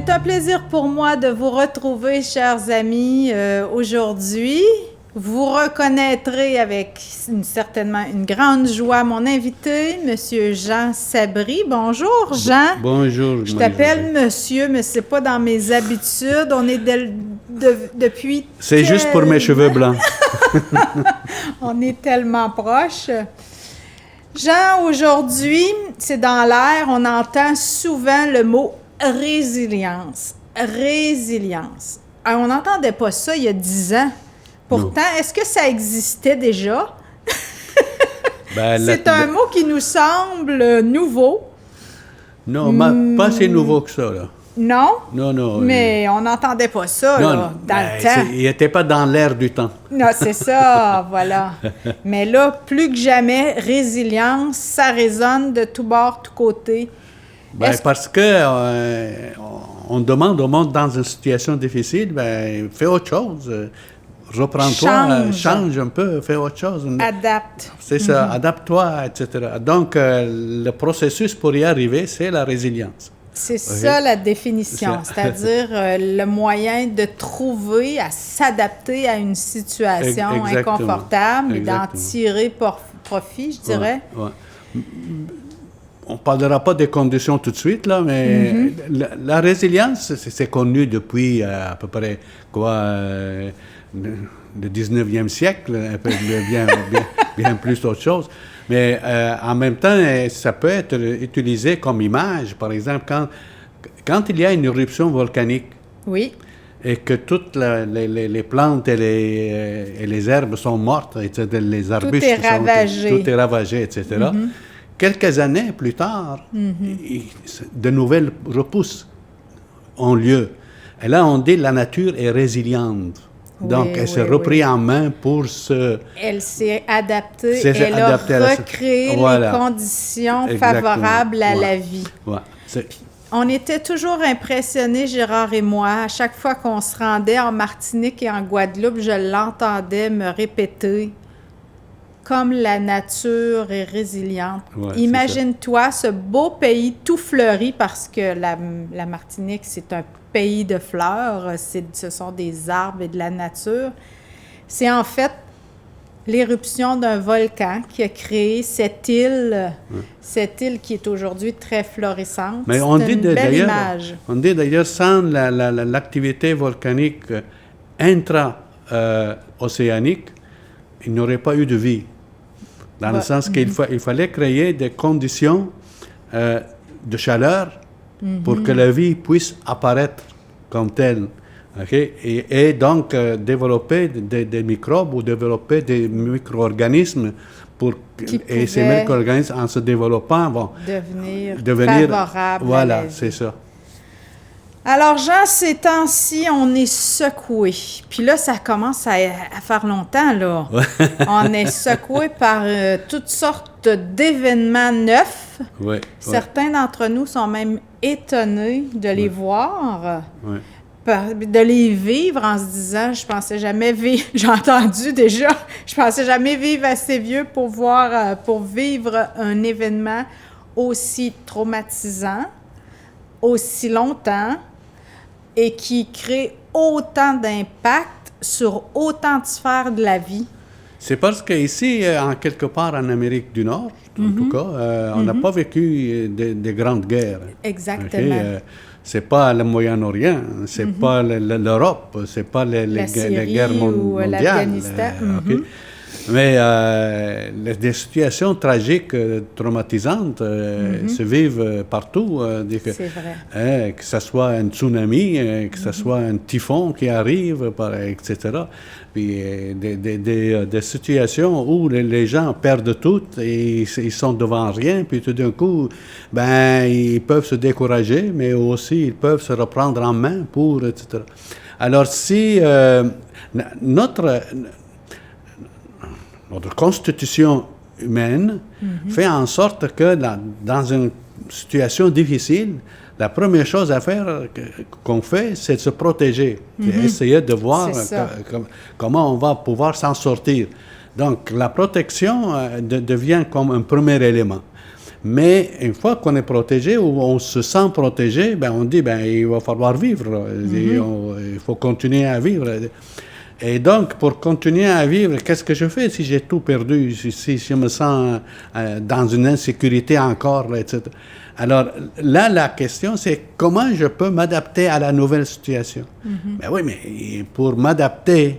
C'est un plaisir pour moi de vous retrouver, chers amis, aujourd'hui. Vous reconnaîtrez avec certainement une grande joie mon invité, M. Jean Sabry. Bonjour, Jean. Bonjour. Je t'appelle monsieur, mais c'est pas dans mes habitudes. On est depuis... C'est juste pour mes cheveux blancs. On est tellement proches. Jean, aujourd'hui, c'est dans l'air, on entend souvent le mot résilience. Résilience. Alors, on n'entendait pas ça il y a 10 ans. Pourtant, est-ce que ça existait déjà? C'est un mot qui nous semble nouveau. Non, pas si nouveau que ça, là. Non? Non. Mais on n'entendait pas ça, là, dans le temps. Il n'était pas dans l'air du temps. Non, c'est ça, voilà. Mais là, plus que jamais, résilience, ça résonne de tous bords, tous côtés. Parce que on demande au monde dans une situation difficile, fais autre chose. Reprends-toi, change un peu, fais autre chose. Adapte. C'est ça, adapte-toi, etc. Donc, le processus pour y arriver, c'est la résilience. C'est ça la définition, c'est-à-dire le moyen de trouver à s'adapter à une situation inconfortable et d'en tirer profit, je dirais. Ouais. On ne parlera pas des conditions tout de suite, là, mais la résilience, c'est connu depuis à peu près le 19e siècle, bien plus d'autre chose. Mais en même temps, ça peut être utilisé comme image. Par exemple, quand il y a une éruption volcanique et que toutes les plantes et les herbes sont mortes, etc., les arbustes tout est ravagé, etc., quelques années plus tard, de nouvelles repousses ont lieu. Et là, on dit que la nature est résiliente. Donc, elle s'est reprise en main pour se... Elle s'est adaptée, elle a recréé les conditions favorables à la vie. Ouais. On était toujours impressionnés, Gérard et moi, à chaque fois qu'on se rendait en Martinique et en Guadeloupe, je l'entendais me répéter comme la nature est résiliente. Ouais, imagine-toi ce beau pays tout fleuri, parce que la Martinique, c'est un pays de fleurs, ce sont des arbres et de la nature. C'est en fait l'éruption d'un volcan qui a créé cette île qui est aujourd'hui très florissante. Mais c'est une belle image. On dit d'ailleurs, sans l'activité volcanique intra-océanique, il n'y aurait pas eu de vie. Dans le sens qu'il fallait créer des conditions de chaleur pour que la vie puisse apparaître comme telle. Okay? Et donc développer des microbes ou développer des micro-organismes et ces micro-organismes, en se développant, vont devenir favorables. Voilà, c'est ça. Alors, Jean, ces temps-ci, on est secoué. Puis là, ça commence à faire longtemps, là. On est secoué par toutes sortes d'événements neufs. Certains d'entre nous sont même étonnés de les voir, de les vivre en se disant, je pensais jamais vivre, j'ai entendu déjà, je pensais jamais vivre assez vieux pour vivre un événement aussi traumatisant, aussi longtemps, et qui crée autant d'impact sur autant de sphères de la vie. C'est parce qu'ici, en quelque part en Amérique du Nord, en tout cas, on n'a pas vécu des grandes guerres. Exactement. C'est pas le Moyen-Orient, c'est pas l'Europe, c'est pas les guerres mondiales. Mais des situations tragiques, traumatisantes, se vivent partout. C'est vrai. Que ce soit un tsunami, que ce soit un typhon qui arrive, etc. Puis des situations où les gens perdent tout et ils sont devant rien, puis tout d'un coup, ils peuvent se décourager, mais aussi ils peuvent se reprendre en main pour, etc. Alors si notre constitution humaine fait en sorte que dans une situation difficile, la première chose à faire qu'on fait, c'est de se protéger, essayer de voir comment on va pouvoir s'en sortir. Donc, la protection devient comme un premier élément. Mais une fois qu'on est protégé ou on se sent protégé, ben on dit, ben il va falloir vivre. Il faut continuer à vivre. Et donc, pour continuer à vivre, qu'est-ce que je fais si j'ai tout perdu, si je me sens dans une insécurité encore, là, etc. Alors là, la question, c'est comment je peux m'adapter à la nouvelle situation. Ben oui, mais pour m'adapter,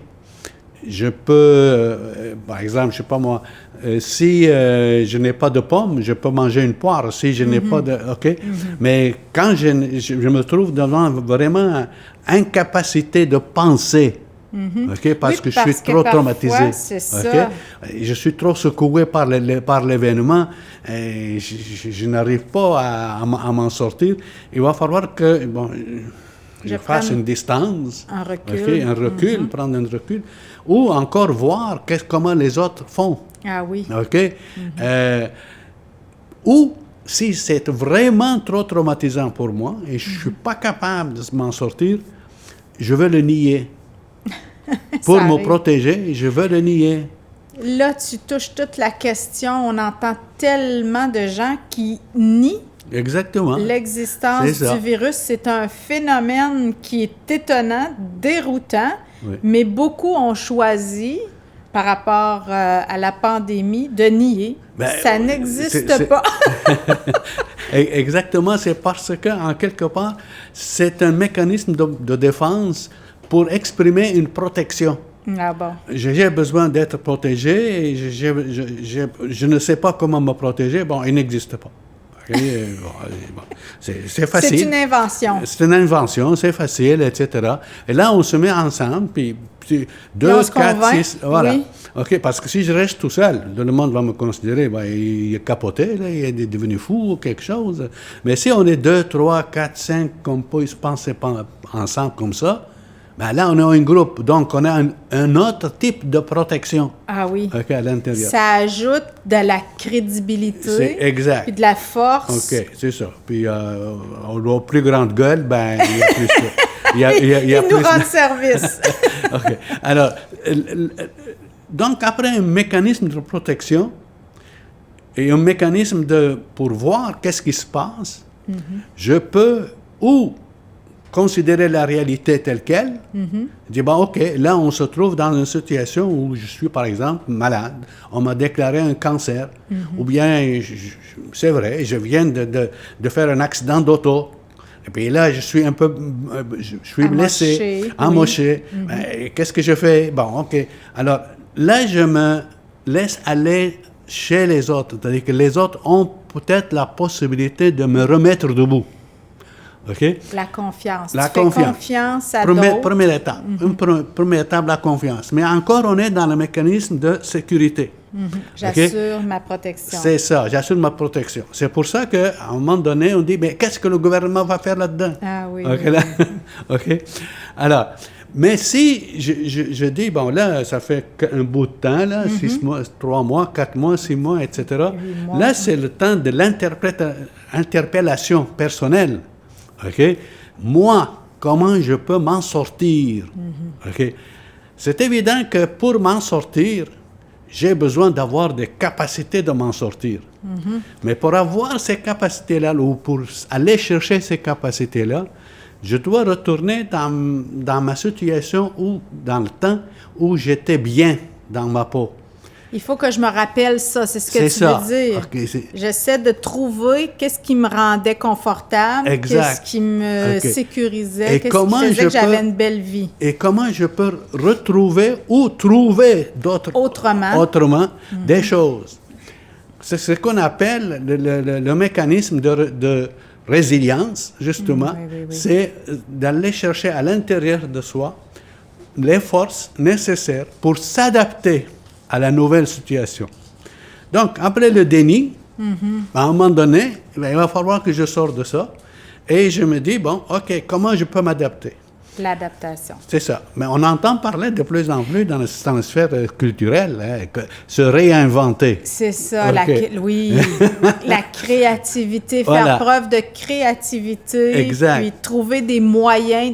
je peux, par exemple, je sais pas moi, si je n'ai pas de pommes, je peux manger une poire. Si je n'ai pas de... OK? Mais quand je me trouve devant vraiment incapacité de penser, OK? Parce que je suis trop traumatisé. C'est ça. Je suis trop secoué par l'événement et je n'arrive pas à m'en sortir. Il va falloir que je fasse une distance. Un recul. OK? Un recul, prendre un recul. Ou encore voir comment les autres font. Ah oui. OK? Ou si c'est vraiment trop traumatisant pour moi et je ne suis pas capable de m'en sortir, je veux le nier. Pour me protéger, je veux le nier. Là, tu touches toute la question. On entend tellement de gens qui nient Exactement. l'existence du virus. C'est un phénomène qui est étonnant, déroutant, mais beaucoup ont choisi, par rapport à la pandémie, de nier. Ça n'existe pas. Exactement, c'est parce que, en quelque part, c'est un mécanisme de défense pour exprimer une protection. Ah bon. J'ai besoin d'être protégé et je ne sais pas comment me protéger. Bon, il n'existe pas. Okay? C'est facile. C'est une invention. C'est une invention, c'est facile, etc. Et là, on se met ensemble, puis 2, 4, 6, voilà. Oui. OK, parce que si je reste tout seul, le monde va me considérer, il est capoté, là, il est devenu fou ou quelque chose. Mais si on est 2, 3, 4, 5, qu'on peut se penser ensemble comme ça, ben là, on a un groupe, donc on a un autre type de protection. Ah oui. Okay, à l'intérieur. Ça ajoute de la crédibilité. C'est exact. Puis de la force. OK, c'est ça. Puis on a plus grande gueule, ben il y a plus... Ils nous rendent service. OK. Alors, donc après un mécanisme de protection et un mécanisme pour voir qu'est-ce qui se passe, je peux ou considérer la réalité telle qu'elle, dire, bon, OK, là, on se trouve dans une situation où je suis, par exemple, malade. On m'a déclaré un cancer. Ou bien, c'est vrai, je viens de faire un accident d'auto. Et puis là, je suis un peu... je suis blessé, amoché. Oui. Qu'est-ce que je fais? Bon, OK. Alors, là, je me laisse aller chez les autres. C'est-à-dire que les autres ont peut-être la possibilité de me remettre debout. OK? La confiance. La tu fais confiance à d'autres. Première étape. Première étape, la confiance. Mais encore, on est dans le mécanisme de sécurité. J'assure ma protection. C'est ça, j'assure ma protection. C'est pour ça qu'à un moment donné, on dit, mais qu'est-ce que le gouvernement va faire là-dedans? Ah oui. OK, là? OK? Alors, mais si je dis, bon, là, ça fait un bout de temps, là, 6 mois, 3 mois, 4 mois, 6 mois, etc. Là, c'est le temps de l'interpellation personnelle. OK? Moi, comment je peux m'en sortir? OK? C'est évident que pour m'en sortir, j'ai besoin d'avoir des capacités de m'en sortir. Mais pour avoir ces capacités-là, ou pour aller chercher ces capacités-là, je dois retourner dans ma situation ou dans le temps où j'étais bien dans ma peau. Il faut que je me rappelle ça, c'est ce que tu veux dire. Okay, j'essaie de trouver qu'est-ce qui me rendait confortable, qu'est-ce qui me sécurisait, qu'est-ce qui faisait que j'avais une belle vie. Et comment je peux retrouver ou trouver autrement des choses. C'est ce qu'on appelle le mécanisme de résilience, justement. Oui. C'est d'aller chercher à l'intérieur de soi les forces nécessaires pour s'adapter à la nouvelle situation. Donc, après le déni, à un moment donné, il va falloir que je sorte de ça et je me dis, bon, OK, comment je peux m'adapter? L'adaptation. C'est ça. Mais on entend parler de plus en plus dans la sphère culturelle, se réinventer. C'est ça, oui. La créativité, faire preuve de créativité. Exact. Puis trouver des moyens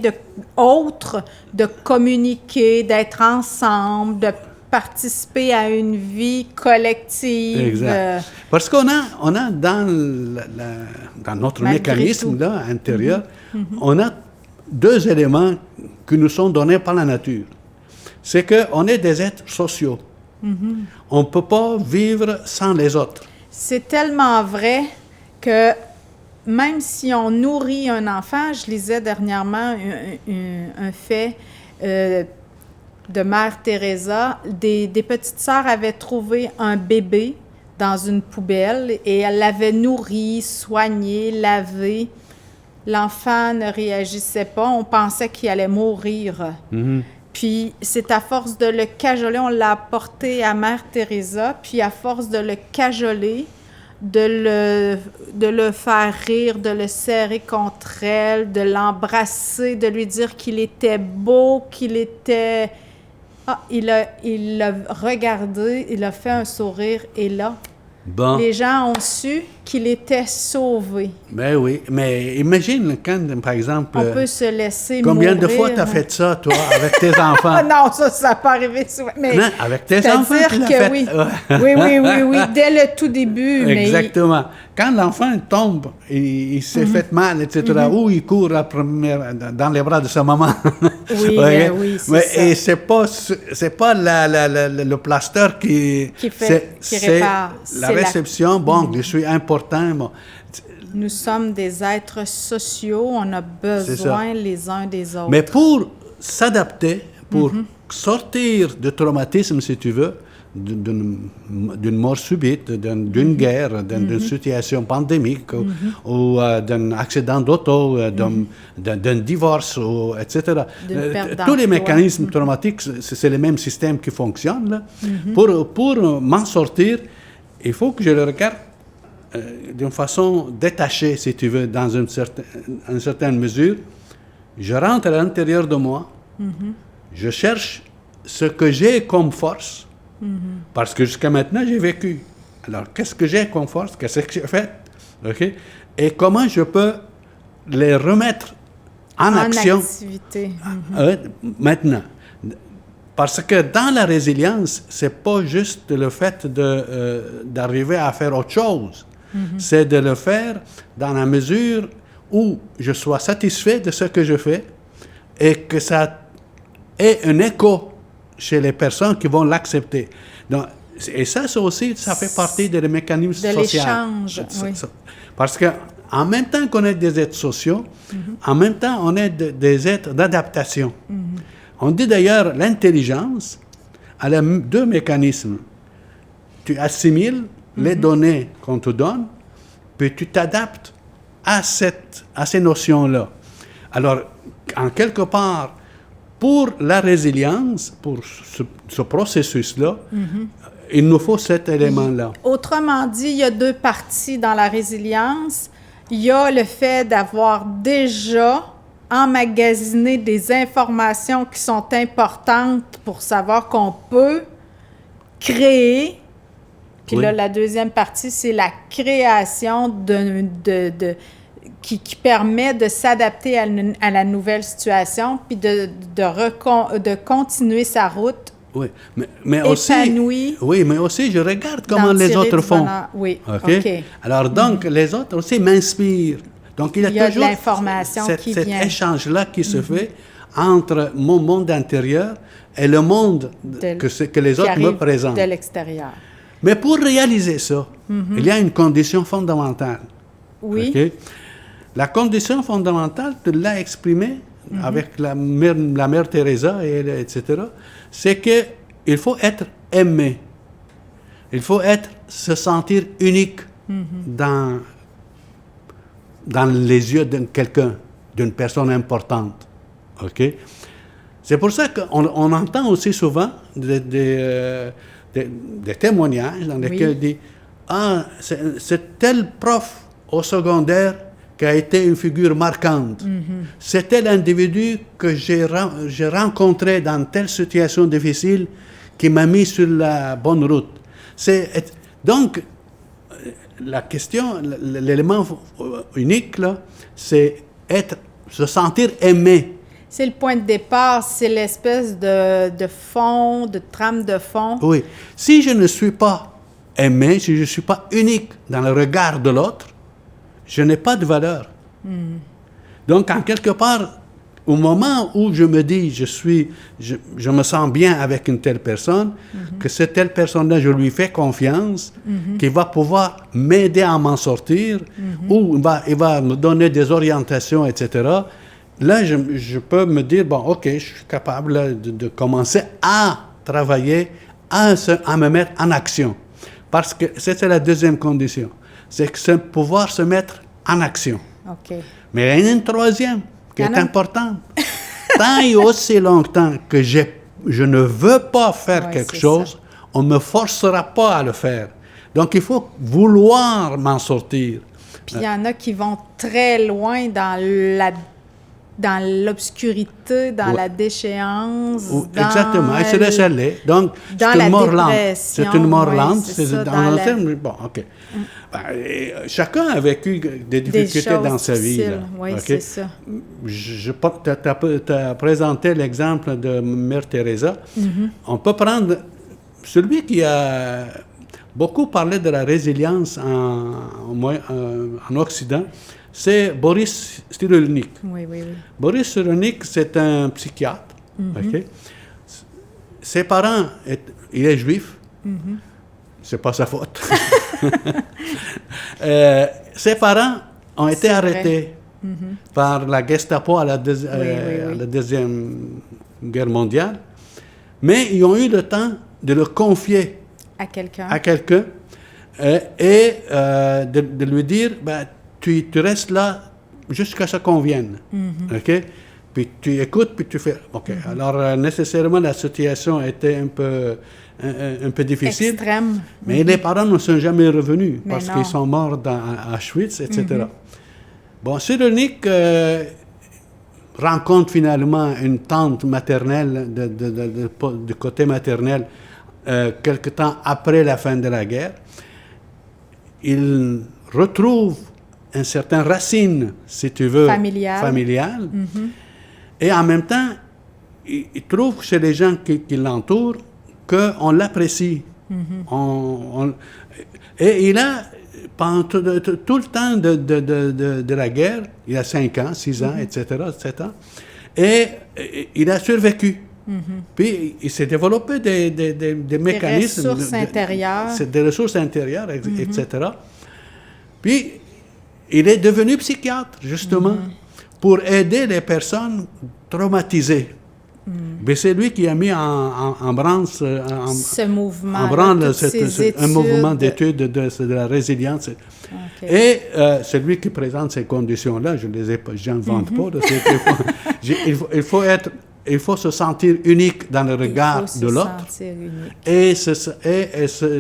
autres de communiquer, d'être ensemble, de participer à une vie collective. Exact. Parce qu'on a dans notre Malgré mécanisme tout. là, intérieur, on a deux éléments qui nous sont donnés par la nature. C'est qu'on est des êtres sociaux. On ne peut pas vivre sans les autres. C'est tellement vrai que même si on nourrit un enfant, je lisais dernièrement un fait de Mère Teresa, des petites sœurs avaient trouvé un bébé dans une poubelle et elles l'avaient nourri, soigné, lavé. L'enfant ne réagissait pas, on pensait qu'il allait mourir. Puis c'est à force de le cajoler, on l'a apporté à Mère Teresa, puis à force de le cajoler, de le faire rire, de le serrer contre elle, de l'embrasser, de lui dire qu'il était beau, qu'il était... Ah, il l'a regardé, il a fait un sourire, et là, Bon. les gens ont su qu'il était sauvé. Ben oui, mais imagine quand, par exemple, On peut se laisser combien mourir. de fois tu as fait ça, toi, avec tes Ah enfants? non, ça n'a pas arrivé souvent. Mais Non, avec tes enfants, tu c'est-à-dire l'as que fait. oui. Ouais. oui, dès le tout début. Exactement. Quand l'enfant tombe, il s'est fait mal, etc., ou il court dans les bras de sa maman. Oui, Ouais. oui, c'est Mais, ça. et c'est pas le plaster qui répare. la C'est réception. Bon, je suis important. Bon. Nous sommes des êtres sociaux, on a besoin les uns des autres. Mais pour s'adapter, pour sortir du traumatisme, si tu veux, d'une mort subite, d'une guerre, d'une situation pandémique, ou d'un accident d'auto, d'un divorce, etc. D'une perte Tous les d'emploi. mécanismes traumatiques, c'est le même système qui fonctionne. Là. Pour m'en sortir, il faut que je le regarde d'une façon détachée, si tu veux, dans une certaine mesure. Je rentre à l'intérieur de moi, je cherche ce que j'ai comme force, parce que jusqu'à maintenant, j'ai vécu. Alors, qu'est-ce que j'ai comme force? Qu'est-ce que j'ai fait? OK? Et comment je peux les remettre en action activité. maintenant? Parce que dans la résilience, c'est pas juste le fait d'arriver à faire autre chose. C'est de le faire dans la mesure où je sois satisfait de ce que je fais et que ça ait un écho chez les personnes qui vont l'accepter. Donc, et ça aussi, ça fait partie des mécanismes De sociaux. l'échange, oui. Parce qu'en même temps qu'on est des êtres sociaux, en même temps, on est des êtres d'adaptation. On dit d'ailleurs l'intelligence, elle a deux mécanismes. Tu assimiles les données qu'on te donne, puis tu t'adaptes à ces notions-là. Alors, en quelque part, pour la résilience, pour ce processus-là, il nous faut cet élément-là. Autrement dit, il y a deux parties dans la résilience. Il y a le fait d'avoir déjà emmagasiner des informations qui sont importantes pour savoir qu'on peut créer. Puis Oui. là, la deuxième partie, c'est la création qui permet de s'adapter à la nouvelle situation, puis de continuer sa route Oui, mais aussi, épanouie. oui, mais aussi, je regarde comment d'en les tirer autres du font. bonheur. Oui, OK? OK. Alors, donc, les autres aussi m'inspirent. Donc, il y a de toujours l'information qui cet vient. échange-là qui se fait entre mon monde intérieur et le monde que les qui autres me arrive présentent. de l'extérieur. Mais pour réaliser ça, il y a une condition fondamentale. Oui. OK? La condition fondamentale, tu l'as exprimée avec la mère Teresa, etc., c'est qu'il faut être aimé. Il faut se sentir unique dans les yeux de quelqu'un, d'une personne importante. OK? C'est pour ça qu'on entend aussi souvent des témoignages dans lesquels on dit « Ah, c'est tel prof au secondaire qui a été une figure marquante. C'est tel individu que j'ai rencontré dans telle situation difficile qui m'a mis sur la bonne route. » Donc, la question, l'élément unique, là, c'est se sentir aimé. C'est le point de départ, c'est l'espèce de fond, de trame de fond. Oui. Si je ne suis pas aimé, si je ne suis pas unique dans le regard de l'autre, je n'ai pas de valeur. Donc, en quelque part, au moment où je me dis, je me sens bien avec une telle personne, que cette telle personne-là, je lui fais confiance, qu'il va pouvoir m'aider à m'en sortir, ou il va me donner des orientations, etc. Là, je peux me dire, bon, OK, je suis capable là, de commencer à travailler, à me mettre en action. Parce que c'était la deuxième condition, c'est pouvoir se mettre en action. OK. Mais il y en a une troisième qui est importante. Tant et aussi longtemps que je ne veux pas faire quelque chose, on ne me forcera pas à le faire. Donc, il faut vouloir m'en sortir. Puis il y en a qui vont très loin dans l'obscurité, dans la déchéance. Exactement, et se laisse aller. Donc, c'est une mort lente. C'est une mort lente. Dans le terme, bon, OK. Chacun a vécu des difficultés dans sa vie. Oui, okay? C'est ça. Tu as présenté l'exemple de Mère Teresa. On peut prendre celui qui a beaucoup parlé de la résilience en Occident. C'est Boris Cyrulnik. Oui. Boris Cyrulnik, c'est un psychiatre. Okay? Ses parents, il est juif. C'est pas sa faute. Ses parents ont été arrêtés par la Gestapo à la Deuxième Guerre mondiale, mais ils ont eu le temps de le confier à quelqu'un et de lui dire, ben, tu restes là jusqu'à ce qu'on vienne. OK? Puis tu écoutes, puis tu fais... OK. Alors, nécessairement, la situation était un peu difficile. Extrême. Mais les parents ne sont jamais revenus parce qu'ils sont morts à Auschwitz, etc. Bon, Cyrulnik rencontre finalement une tante maternelle de côté maternel quelque temps après la fin de la guerre. Il retrouve une certaine racine, si tu veux, familiale. Et en même temps, il trouve chez les gens qui l'entourent qu'on l'apprécie. Et il a, pendant tout le temps de la guerre, il a 5 ans, 6 ans, etc., 7 ans, et il a survécu. Puis il s'est développé des mécanismes. Des ressources intérieures. Des ressources intérieures, etc. Puis il est devenu psychiatre, justement, pour aider les personnes traumatisées. Mais c'est lui qui a mis en branle ce mouvement, un mouvement d'études de la résilience. Et c'est lui qui présente ces conditions-là. Je n'en vante pas. Il faut se sentir unique dans le regard de l'autre et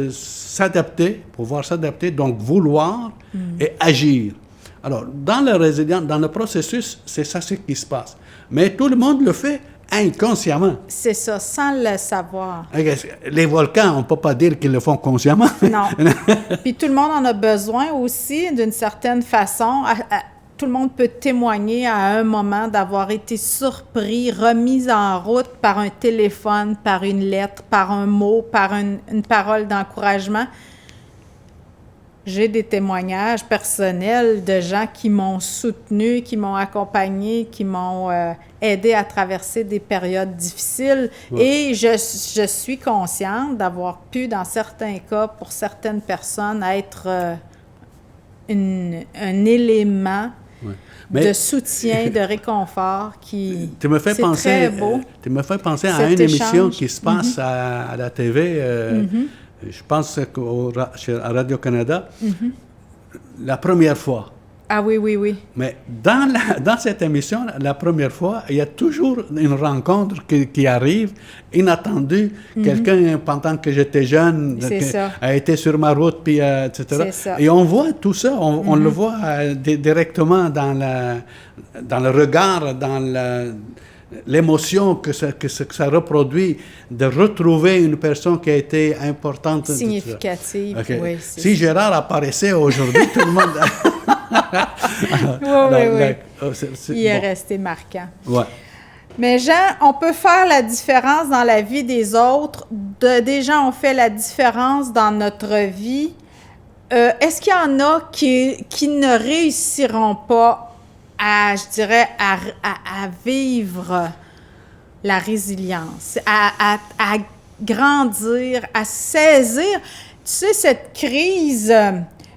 s'adapter, pouvoir s'adapter, donc vouloir et agir. Alors, dans la résilience, dans le processus, c'est ça ce qui se passe. Mais tout le monde le fait inconsciemment. C'est ça, sans le savoir. Les volcans, on ne peut pas dire qu'ils le font consciemment. Non. Puis tout le monde en a besoin aussi, d'une certaine façon. Tout le monde peut témoigner à un moment d'avoir été surpris, remis en route par un téléphone, par une lettre, par un mot, par une parole d'encouragement. J'ai des témoignages personnels de gens qui m'ont soutenu, qui m'ont accompagné, qui m'ont aidé à traverser des périodes difficiles. Ouais. Et je suis consciente d'avoir pu, dans certains cas, pour certaines personnes, être un élément de soutien, de réconfort qui c'est très beau. Tu me fais penser à une émission qui se passe à la TV, je pense à Radio-Canada, la première fois. Ah oui. Mais dans cette émission, la première fois, il y a toujours une rencontre qui arrive, inattendue. Quelqu'un, pendant que j'étais jeune, a été sur ma route, puis, etc. Et on voit tout ça, on le voit directement dans le regard, dans l'émotion que ça reproduit, de retrouver une personne qui a été importante. Significative, oui. Si Gérard apparaissait aujourd'hui, tout le monde... oui. Il est resté marquant. Ouais. Mais Jean, on peut faire la différence dans la vie des autres. Déjà, on fait la différence dans notre vie. Est-ce qu'il y en a qui ne réussiront pas à, je dirais, à vivre la résilience, à grandir, à saisir? Tu sais, cette crise,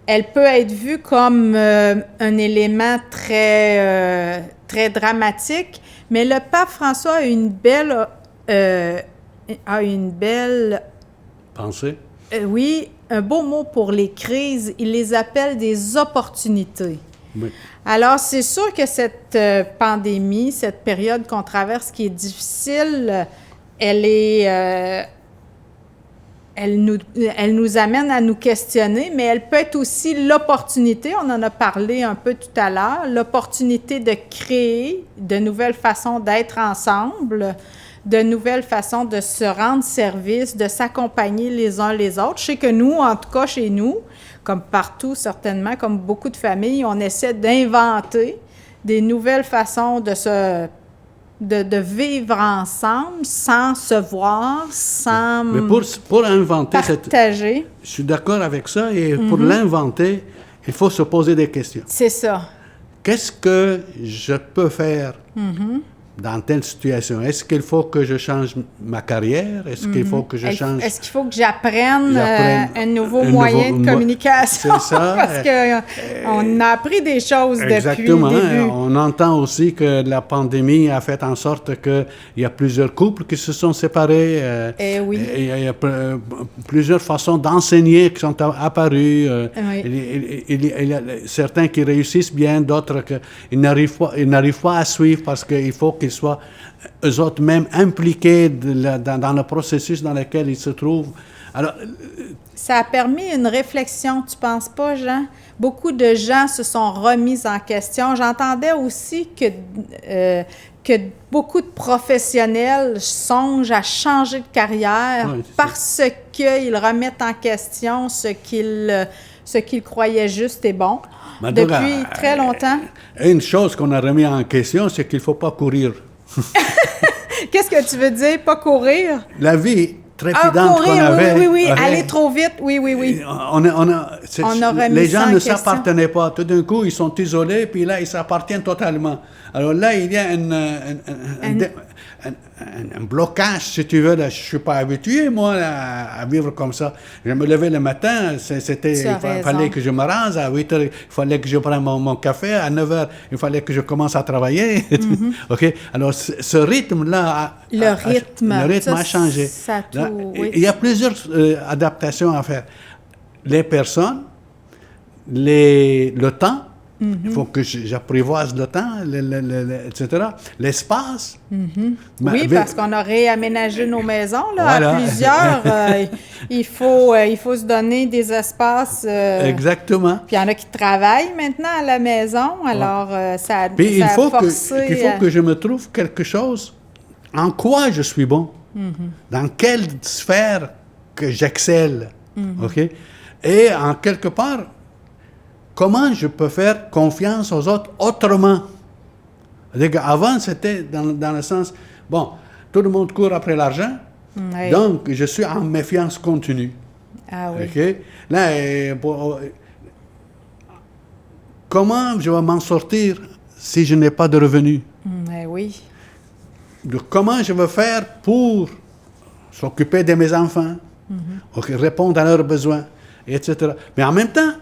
elle peut être vue comme un élément très dramatique, mais le pape François a une belle Pensez. Oui, un beau mot pour les crises. Il les appelle des opportunités. Oui. Alors, c'est sûr que cette pandémie, cette période qu'on traverse qui est difficile, elle nous amène à nous questionner, mais elle peut être aussi l'opportunité, on en a parlé un peu tout à l'heure, l'opportunité de créer de nouvelles façons d'être ensemble, de nouvelles façons de se rendre service, de s'accompagner les uns les autres. Je sais que nous, en tout cas chez nous, comme partout certainement, comme beaucoup de familles, on essaie d'inventer des nouvelles façons de vivre ensemble sans se voir, sans Mais pour inventer partager. Je suis d'accord avec ça, et pour l'inventer, il faut se poser des questions. C'est ça. Qu'est-ce que je peux faire dans telle situation? Est-ce qu'il faut que je change ma carrière? Est-ce qu'il faut que je change... Est-ce qu'il faut que j'apprenne un nouveau moyen de communication? C'est ça. Parce qu'on a appris des choses Exactement. depuis le début. On entend aussi que la pandémie a fait en sorte qu'il y a plusieurs couples qui se sont séparés. Oui. Il y a plusieurs façons d'enseigner qui sont apparues. Oui. Il y a certains qui réussissent bien, d'autres qui n'arrivent pas à suivre parce qu'il faut qu'ils soient eux autres même impliqués dans le processus dans lequel ils se trouvent. Alors, ça a permis une réflexion, tu penses pas, Jean? Beaucoup de gens se sont remis en question. J'entendais aussi que beaucoup de professionnels songent à changer de carrière parce qu'ils remettent en question ce qu'ils croyaient juste et bon. Depuis très longtemps. Une chose qu'on a remis en question, c'est qu'il ne faut pas courir. Qu'est-ce que tu veux dire, pas courir? La vie trépidante courir, qu'on avait. Oui, aller trop vite, oui. Les gens ne s'appartenaient pas. Tout d'un coup, ils sont isolés, puis là, ils s'appartiennent totalement. Alors là, il y a un blocage, si tu veux. Là, je ne suis pas habitué, moi, à vivre comme ça. Je me levais le matin, il fallait que je me rase. À 8 heures, il fallait que je prenne mon café. À 9 heures, il fallait que je commence à travailler. OK? Alors, ce rythme-là... Le rythme a changé. Là, il y a plusieurs adaptations à faire. Les personnes, le temps, il faut que j'apprivoise le temps, etc. L'espace. Oui, parce qu'on a réaménagé nos maisons à plusieurs. Il faut se donner des espaces. Exactement. Puis il y en a qui travaillent maintenant à la maison, alors ça a forcé... Il faut que je me trouve quelque chose en quoi je suis bon, dans quelle sphère que j'excelle. OK? Et en quelque part, comment je peux faire confiance aux autres autrement? Avant, c'était dans le sens, bon, tout le monde court après l'argent, donc je suis en méfiance continue. Ah oui. OK? Là, comment je vais m'en sortir si je n'ai pas de revenus? Oui. Comment je vais faire pour s'occuper de mes enfants, répondre à leurs besoins, etc. Mais en même temps,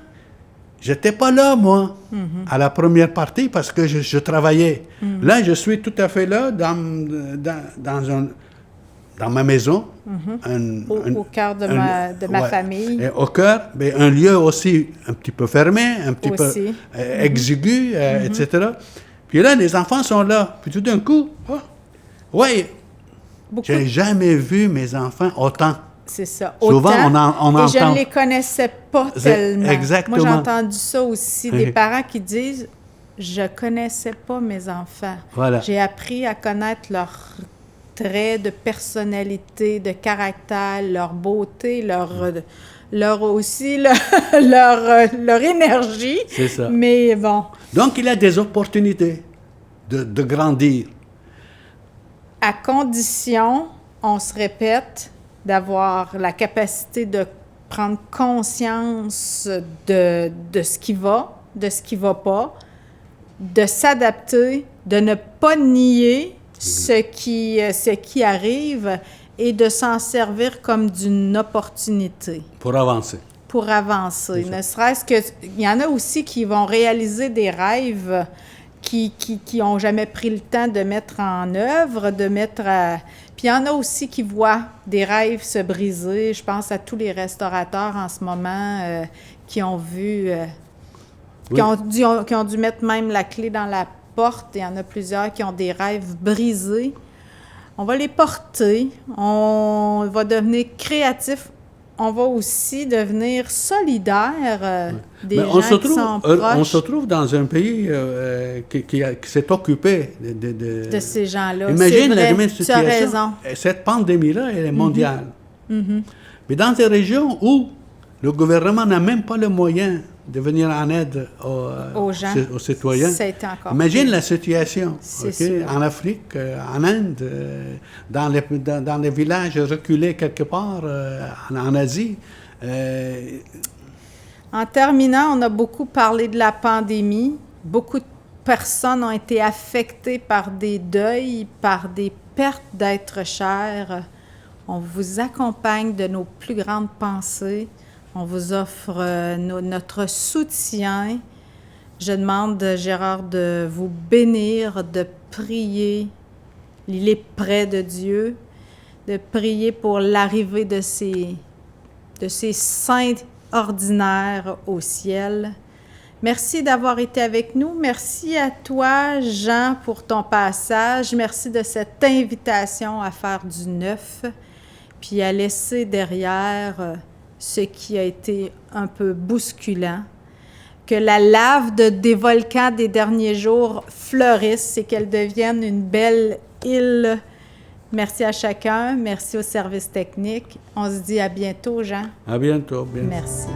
je n'étais pas là, moi, à la première partie, parce que je travaillais. Là, je suis tout à fait là, dans ma maison. Au cœur de ma famille. Et au cœur, mais un lieu aussi un petit peu fermé, un petit peu exigu, etc. Puis là, les enfants sont là. Puis tout d'un coup, j'ai jamais vu mes enfants autant. C'est ça. Souvent, on entend. Et je ne les connaissais pas tellement. Exactement. Moi, j'ai entendu ça aussi, des parents qui disent « Je ne connaissais pas mes enfants. Voilà. J'ai appris à connaître leurs traits de personnalité, de caractère, leur beauté, leur énergie. » C'est ça. Mais bon. Donc, il y a des opportunités de grandir. à condition, on se répète, d'avoir la capacité de prendre conscience de ce qui va, de ce qui va pas, de s'adapter, de ne pas nier ce qui arrive et de s'en servir comme d'une opportunité. Pour avancer. Pour avancer. Ne serait-ce que... Il y en a aussi qui vont réaliser des rêves qui n'ont jamais pris le temps de mettre en œuvre, de mettre à... Puis il y en a aussi qui voient des rêves se briser. Je pense à tous les restaurateurs en ce moment qui ont vu... qui ont dû mettre même la clé dans la porte. Il y en a plusieurs qui ont des rêves brisés. On va les porter. On va devenir créatif. On va aussi devenir solidaire des gens qui sont proches. On se trouve dans un pays qui s'est occupé de ces gens-là. Imagine la même situation. Tu as raison. Cette pandémie-là, elle est mondiale. Mais dans des régions où le gouvernement n'a même pas le moyen de venir en aide aux gens, aux citoyens. Imagine la situation en Afrique, en Inde, dans les villages reculés quelque part, en Asie. En terminant, on a beaucoup parlé de la pandémie. Beaucoup de personnes ont été affectées par des deuils, par des pertes d'êtres chers. On vous accompagne de nos plus grandes pensées. On vous offre notre soutien. Je demande, Gérard, de vous bénir, de prier. Il est près de Dieu, de prier pour l'arrivée de ces saints ordinaires au ciel. Merci d'avoir été avec nous. Merci à toi, Jean, pour ton passage. Merci de cette invitation à faire du neuf, puis à laisser derrière... ce qui a été un peu bousculant, que la lave des volcans des derniers jours fleurisse et qu'elle devienne une belle île. Merci à chacun, merci au service technique. On se dit à bientôt, Jean. À bientôt. Merci.